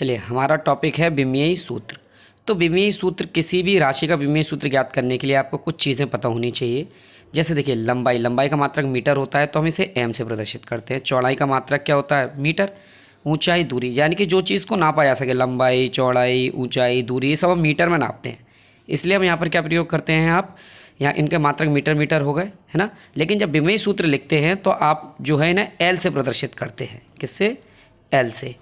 चलिए, हमारा टॉपिक है विमेयी सूत्र। तो विमेयी सूत्र, किसी भी राशि का विमेयी सूत्र ज्ञात करने के लिए आपको कुछ चीज़ें पता होनी चाहिए। जैसे देखिए, लंबाई का मात्रक मीटर होता है तो हम इसे एम से प्रदर्शित करते हैं। चौड़ाई का मात्रक क्या होता है? मीटर। ऊंचाई, दूरी, यानी कि जो चीज़ को नापा जा सके, लंबाई, चौड़ाई, ऊंचाई, दूरी, ये सब हम मीटर में नापते हैं। इसलिए हम यहाँ पर क्या प्रयोग करते हैं, आप यहाँ इनके मात्रक मीटर हो गए, है ना। लेकिन जब विमेयी सूत्र लिखते हैं तो आप जो है ना एल से प्रदर्शित करते हैं। किससे? एल से।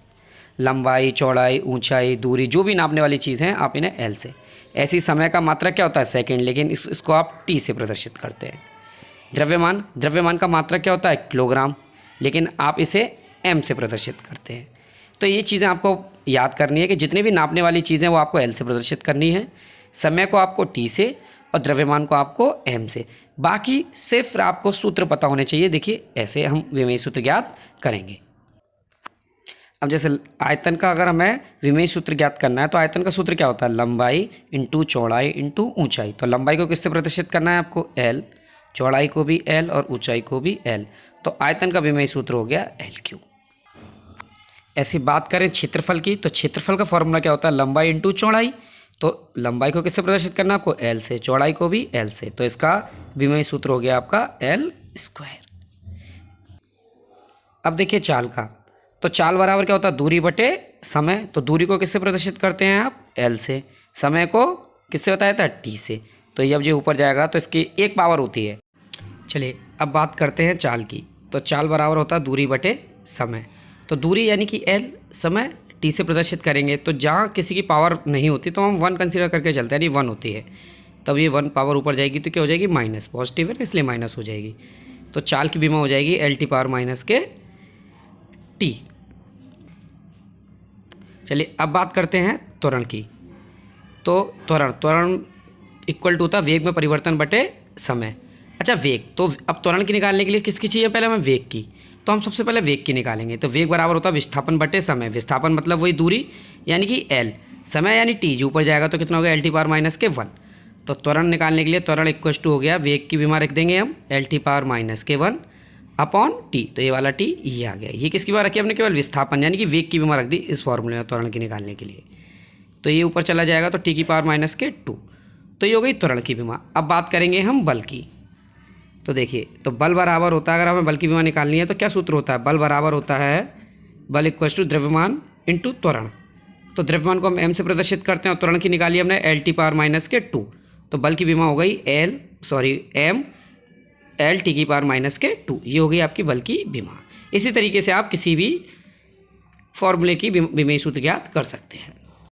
लंबाई, चौड़ाई, ऊंचाई, दूरी, जो भी नापने वाली चीज़ हैं आप इन्हें एल से। ऐसी समय का मात्रक क्या होता है? सेकंड, लेकिन इसको आप टी से प्रदर्शित करते हैं। द्रव्यमान का मात्रक क्या होता है? किलोग्राम, लेकिन आप इसे एम से प्रदर्शित करते हैं। तो ये चीज़ें आपको याद करनी है कि जितनी भी नापने वाली चीज़ें वो आपको एल से प्रदर्शित करनी है, समय को आपको टी से और द्रव्यमान को आपको एम से। बाकी सिर्फ आपको सूत्र पता होने चाहिए। देखिए, ऐसे हम विमेयी सूत्र ज्ञात करेंगे। अब जैसे आयतन का अगर हमें विमेयी सूत्र ज्ञात करना है तो आयतन का सूत्र क्या होता है? लंबाई इंटू चौड़ाई इंटू ऊंचाई। तो लंबाई को किससे प्रदर्शित करना है आपको? एल। चौड़ाई को भी एल और ऊंचाई को भी एल। तो आयतन का विमेयी सूत्र हो गया एल क्यू। ऐसी बात करें क्षेत्रफल की, तो क्षेत्रफल का फॉर्मूला क्या होता है? लंबाई इंटू चौड़ाई। तो लंबाई को किससे प्रदर्शित करना है आपको? एल से। चौड़ाई को भी एल से। तो इसका विमेयी सूत्र हो गया आपका एल स्क्वायर। अब देखिए चाल का, तो चाल बराबर क्या होता है? दूरी बटे समय। तो दूरी को किससे प्रदर्शित करते हैं आप? एल से। समय को किससे बताया था? टी से। तो ये अब ये ऊपर जाएगा तो इसकी एक पावर होती है। चलिए, अब बात करते हैं चाल की। तो चाल बराबर होता है दूरी बटे समय। तो दूरी यानी कि एल, समय टी से प्रदर्शित करेंगे। तो जहाँ किसी की पावर नहीं होती तो हम 1 कंसीडर करके चलते हैं, यानी 1 होती है। तब ये 1 पावर ऊपर जाएगी तो क्या हो जाएगी? माइनस। पॉजिटिव है ना, इसलिए माइनस हो जाएगी। तो चाल की विमा हो जाएगी एल टी पावर माइनस के टी। चलिए, अब बात करते हैं त्वरण की। तो त्वरण इक्वल टू होता वेग में परिवर्तन बटे समय। अच्छा, वेग, तो अब त्वरण की निकालने के लिए किसकी चाहिए? पहले हमें वेग की। तो हम सबसे पहले वेग की निकालेंगे। तो वेग बराबर होता है विस्थापन बटे समय। विस्थापन मतलब वही दूरी, यानी कि एल। समय यानी टी, जो ऊपर जाएगा तो कितना हो गया? एल टी पावर माइनस के 1। तो त्वरण निकालने के लिए त्वरण इक्वल टू हो गया वेग की विमा रख देंगे हम, एल टी पावर माइनस के 1 अपॉन टी। तो ये वाला टी ये आ गया। ये किसकी बात रखी हमने? केवल विस्थापन यानी कि वेग की विमा रख दी इस फॉर्मूले में त्वरण की निकालने के लिए। तो ये ऊपर चला जाएगा तो टी की पावर माइनस के 2। तो ये हो गई त्वरण की विमा। अब बात करेंगे हम बल की। तो देखिए, तो बल बराबर होता है, अगर हमें बल की विमा निकालनी है तो क्या सूत्र होता है? बल बराबर होता है बल इक्वल टू द्रव्यमान इंटू त्वरण। तो द्रव्यमान को हम एम से प्रदर्शित करते हैं और त्वरण की निकाली हमने एल टी पावर माइनस के 2। तो बल की विमा हो गई एम एल टी की पावर माइनस के 2। ये हो गई आपकी बल की विमा। इसी तरीके से आप किसी भी फॉर्मूले की विमेयी सूत्र ज्ञात कर सकते हैं।